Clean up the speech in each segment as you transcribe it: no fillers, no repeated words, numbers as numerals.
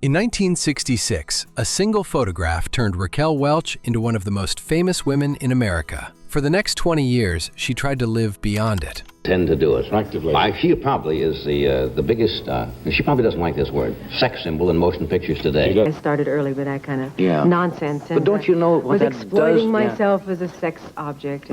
In 1966, a single photograph turned Raquel Welch into one of the most famous women in America. For the next 20 years, she tried to live beyond it. Tend to do it. Actively. She probably is the biggest, she probably doesn't like this word, sex symbol in motion pictures today. I started early with that kind of nonsense. But don't you know what that does? Was exploiting myself as a sex object.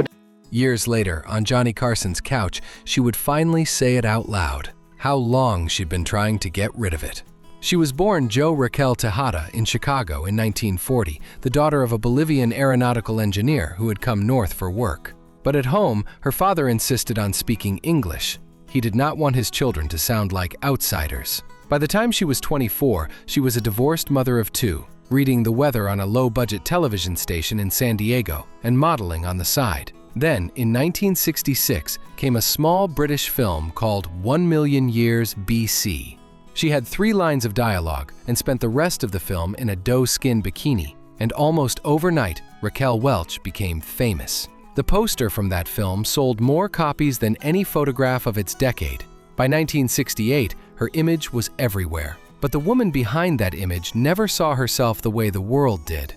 Years later, on Johnny Carson's couch, she would finally say it out loud, how long she'd been trying to get rid of it. She was born Jo Raquel Tejada in Chicago in 1940, the daughter of a Bolivian aeronautical engineer who had come north for work. But at home, her father insisted on speaking English. He did not want his children to sound like outsiders. By the time she was 24, she was a divorced mother of two, reading the weather on a low-budget television station in San Diego and modeling on the side. Then, in 1966, came a small British film called 1 Million Years BC. She had 3 lines of dialogue and spent the rest of the film in a doe-skin bikini, and almost overnight, Raquel Welch became famous. The poster from that film sold more copies than any photograph of its decade. By 1968, her image was everywhere, but the woman behind that image never saw herself the way the world did.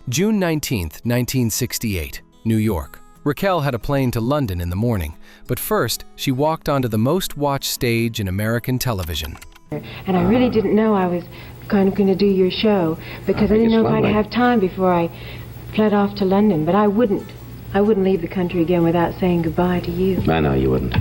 June 19, 1968, New York. Raquel had a plane to London in the morning, but first she walked onto the most watched stage in American television. And I really didn't know I was kind of going to do your show because I didn't know if I'd have time before I fled off to London. But I wouldn't leave the country again without saying goodbye to you. I know you wouldn't.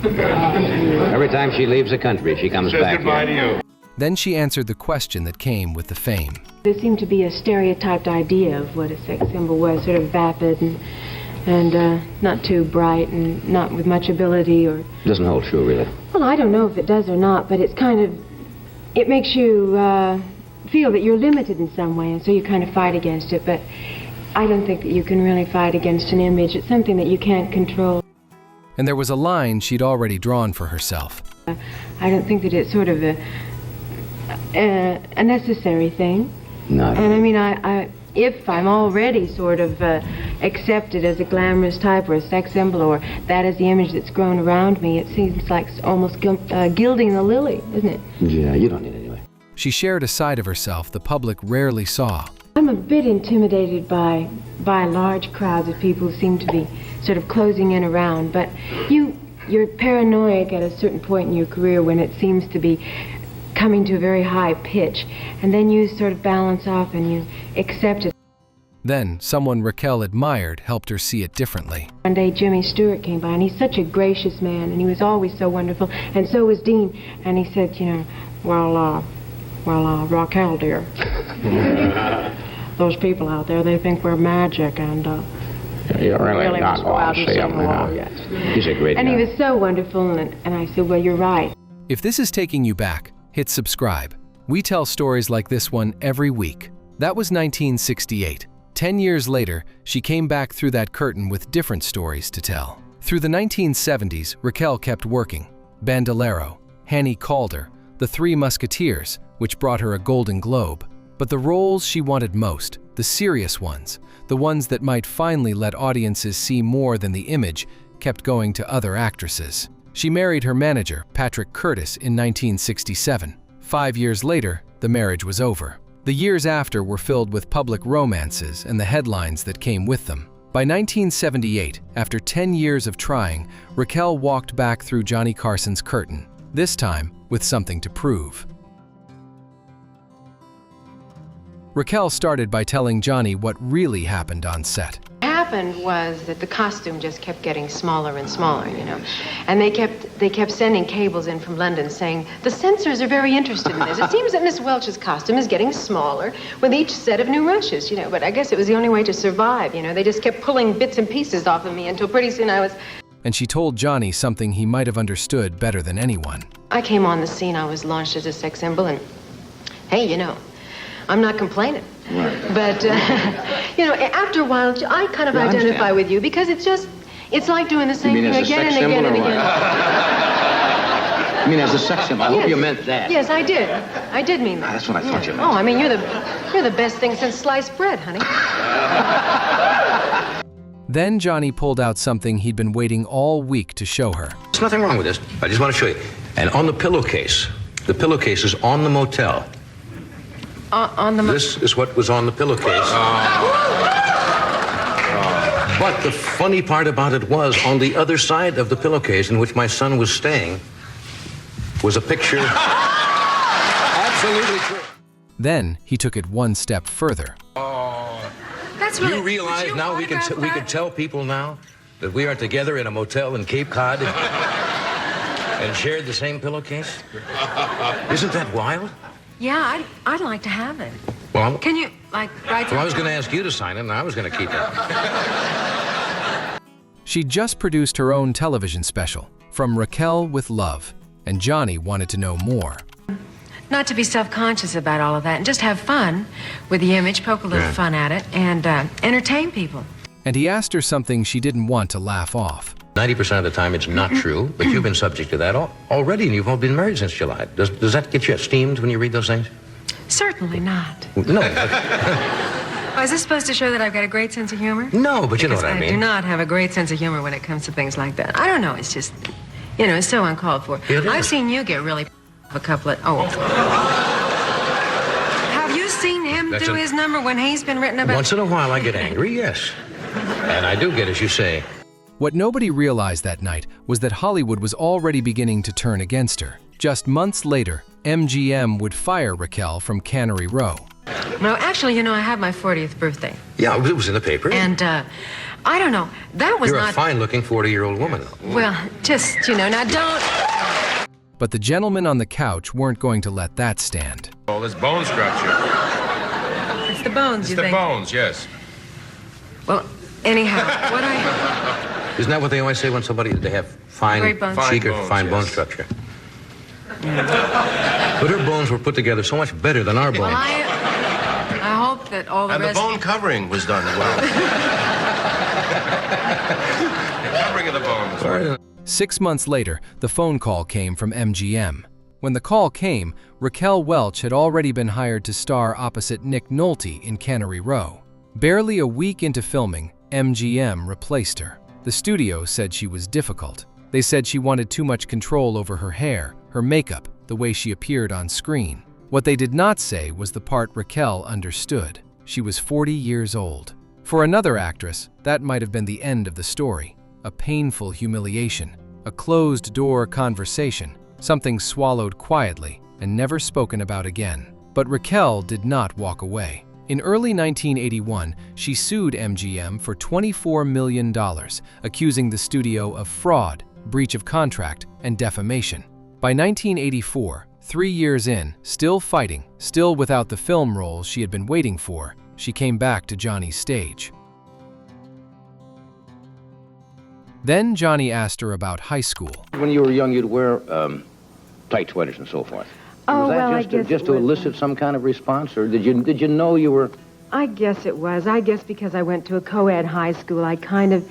Every time she leaves the country, she comes back goodbye here. to you. Then she answered the question that came with the fame. There seemed to be a stereotyped idea of what a sex symbol was, sort of vapid and not too bright and not with much ability or... Doesn't hold true, really. Well, I don't know if it does or not, but it's kind of... It makes you feel that you're limited in some way, and so you kind of fight against it, but I don't think that you can really fight against an image. It's something that you can't control. And there was a line she'd already drawn for herself. I don't think that it's sort of a necessary thing. No. And I mean, if I'm already sort of accepted as a glamorous type or a sex symbol, or that is the image that's grown around me, it seems like almost gilding the lily, isn't it? Yeah, you don't need it anyway. She shared a side of herself the public rarely saw. I'm a bit intimidated by large crowds of people who seem to be sort of closing in around, but you're paranoid at a certain point in your career when it seems to be coming to a very high pitch, and then you sort of balance off and you accept it. Then, someone Raquel admired helped her see it differently. One day Jimmy Stewart came by, and he's such a gracious man, and he was always so wonderful, and so was Dean, and he said, you know, well, Raquel, dear, those people out there, they think we're magic, and You really must got go out to and see sing him. along, yes. He's a great And guy. he was so wonderful, and I said, well, you're right. If this is taking you back, hit subscribe. We tell stories like this one every week. That was 1968. 10 years later, she came back through that curtain with different stories to tell. Through the 1970s, Raquel kept working. Bandolero, Hanny Calder, The Three Musketeers, which brought her a Golden Globe. But the roles she wanted most, the serious ones, the ones that might finally let audiences see more than the image, kept going to other actresses. She married her manager, Patrick Curtis, in 1967. 5 years later, the marriage was over. The years after were filled with public romances and the headlines that came with them. By 1978, after 10 years of trying, Raquel walked back through Johnny Carson's curtain, this time with something to prove. Raquel started by telling Johnny what really happened on set. What happened was that the costume just kept getting smaller and smaller, you know. And they kept sending cables in from London saying, the censors are very interested in this. It seems that Miss Welch's costume is getting smaller with each set of new rushes, you know. But I guess it was the only way to survive, you know. They just kept pulling bits and pieces off of me until pretty soon I was... And she told Johnny something he might have understood better than anyone. I came on the scene, I was launched as a sex symbol, and hey, you know, I'm not complaining. Right. But, you know, after a while, I kind of identify with you because it's like doing the same thing again and again and again. You mean as a sex symbol? I hope you meant that. Yes, I did. I did mean that. That's what I thought you meant. Oh, I mean, you're the best thing since sliced bread, honey. Then Johnny pulled out something he'd been waiting all week to show her. There's nothing wrong with this. I just want to show you. And on the pillowcase is on the motel. This is what was on the pillowcase. But the funny part about it was, on the other side of the pillowcase in which my son was staying was a picture. Absolutely true. Then he took it one step further. That's really, You realize now we can tell people now that we are together in a motel in Cape Cod and shared the same pillowcase? Isn't that wild? Yeah, I'd like to have it. Well, Can you, like, write I was going to ask you to sign it, and I was going to keep it. She just produced her own television special, From Raquel with Love, and Johnny wanted to know more. Not to be self-conscious about all of that, and just have fun with the image, poke a little fun at it, and entertain people. And he asked her something she didn't want to laugh off. 90% of the time it's not true, but you've been subject to that already, and you've all been married since July. Does that get you steamed when you read those things? Certainly not. No. Oh, is this supposed to show that I've got a great sense of humor? No, but you know what I I mean. do not have a great sense of humor when it comes to things like that. I don't know, it's just, you know, it's so uncalled for. It is. I've seen you get really a couple of, Have you seen him do his number when he's been written about? Once in a while I get angry, yes. And I do get, as you say. What nobody realized that night was that Hollywood was already beginning to turn against her. Just months later, MGM would fire Raquel from Cannery Row. No, actually, you know, I had my 40th birthday. Yeah, it was in the paper. And, I don't know, that was You're not... a fine-looking 40-year-old woman. Well, just, you know, now don't... But the gentlemen on the couch weren't going to let that stand. All this bone structure. It's the bones, you It's the think? bones, yes. Well, anyhow, what I... Isn't that what they always say when they have fine, Great bones. chic or Fine bones, fine bone yes. structure? But her bones were put together so much better than our bones. Well, I hope that all the And the rest... bone covering was done well. The covering of the bones. 6 months later, the phone call came from MGM. When the call came, Raquel Welch had already been hired to star opposite Nick Nolte in Cannery Row. Barely a week into filming, MGM replaced her. The studio said she was difficult. They said she wanted too much control over her hair, her makeup, the way she appeared on screen. What they did not say was the part Raquel understood. She was 40 years old. For another actress, that might have been the end of the story. A painful humiliation, a closed-door conversation, something swallowed quietly and never spoken about again. But Raquel did not walk away. In early 1981, she sued MGM for $24 million, accusing the studio of fraud, breach of contract, and defamation. By 1984, 3 years in, still fighting, still without the film roles she had been waiting for, she came back to Johnny's stage. Then Johnny asked her about high school. When you were young, you'd wear tight sweaters and so forth. Oh, was that well, I just guess just it to was, elicit some kind of response, or did you know you were? I guess it was. I guess because I went to a co-ed high school, I kind of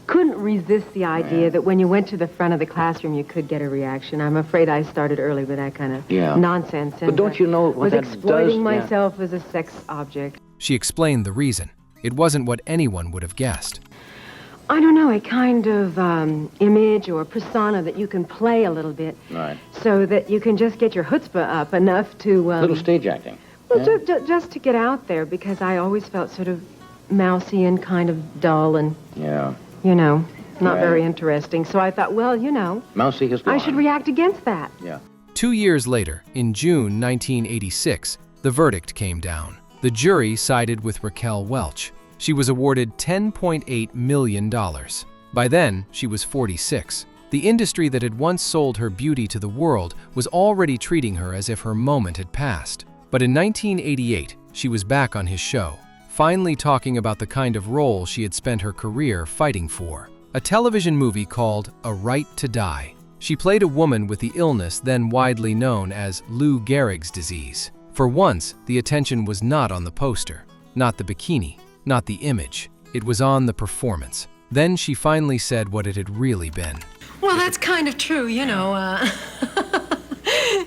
couldn't resist the idea that when you went to the front of the classroom, you could get a reaction. I'm afraid I started early with that kind of nonsense. And But don't you know what was that exploiting does? myself as a sex object. She explained the reason. It wasn't what anyone would have guessed. I don't know, a kind of image or persona that you can play a little bit. Right. So that you can just get your chutzpah up enough to... Little stage acting. Well, just to get out there, because I always felt sort of mousy and kind of dull and, Yeah. you know, not Right. very interesting. So I thought, well, you know, Mousy has gone. I should react against that. Yeah. 2 years later, in June 1986, the verdict came down. The jury sided with Raquel Welch. She was awarded $10.8 million. By then, she was 46. The industry that had once sold her beauty to the world was already treating her as if her moment had passed. But in 1988, she was back on his show, finally talking about the kind of role she had spent her career fighting for. A television movie called A Right to Die. She played a woman with the illness then widely known as Lou Gehrig's disease. For once, the attention was not on the poster, not the bikini, not the image. It was on the performance. Then she finally said what it had really been. Well, that's kind of true, you know.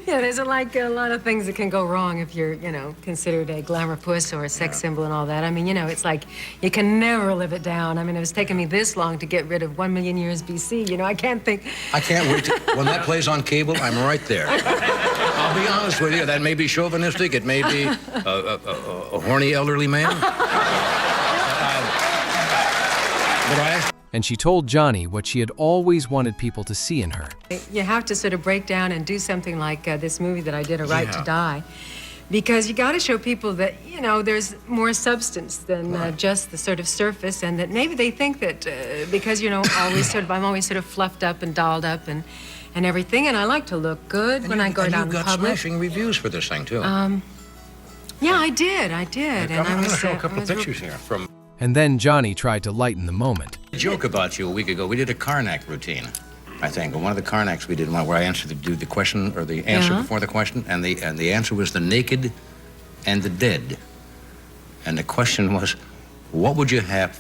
You there's like a lot of things that can go wrong if you're, considered a glamour puss or a sex symbol and all that. I mean, it's like you can never live it down. I mean, it was taking me this long to get rid of 1 million years BC. I can't think. I can't wait. When that plays on cable, I'm right there. I'll be honest with you. That may be chauvinistic. It may be a horny elderly man. And she told Johnny what she had always wanted people to see in her. You have to sort of break down and do something like this movie that I did, A Right to Die, because you got to show people that, there's more substance than just the sort of surface, and that maybe they think that because, I'm always sort of fluffed up and dolled up and everything, and I like to look good when I go down in public. You got smashing reviews for this thing, too. Yeah, I did. And I'm going to show a couple of pictures here from... And then Johnny tried to lighten the moment. A joke about you a week ago. We did a Karnak routine, I think. One of the Karnaks we did where I answered the question or the answer before the question, and the answer was the naked and the dead. And the question was, what would you have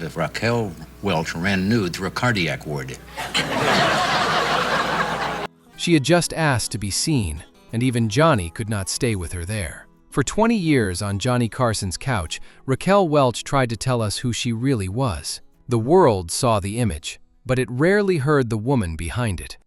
if Raquel Welch ran nude through a cardiac ward? She had just asked to be seen, and even Johnny could not stay with her there. For 20 years on Johnny Carson's couch, Raquel Welch tried to tell us who she really was. The world saw the image, but it rarely heard the woman behind it.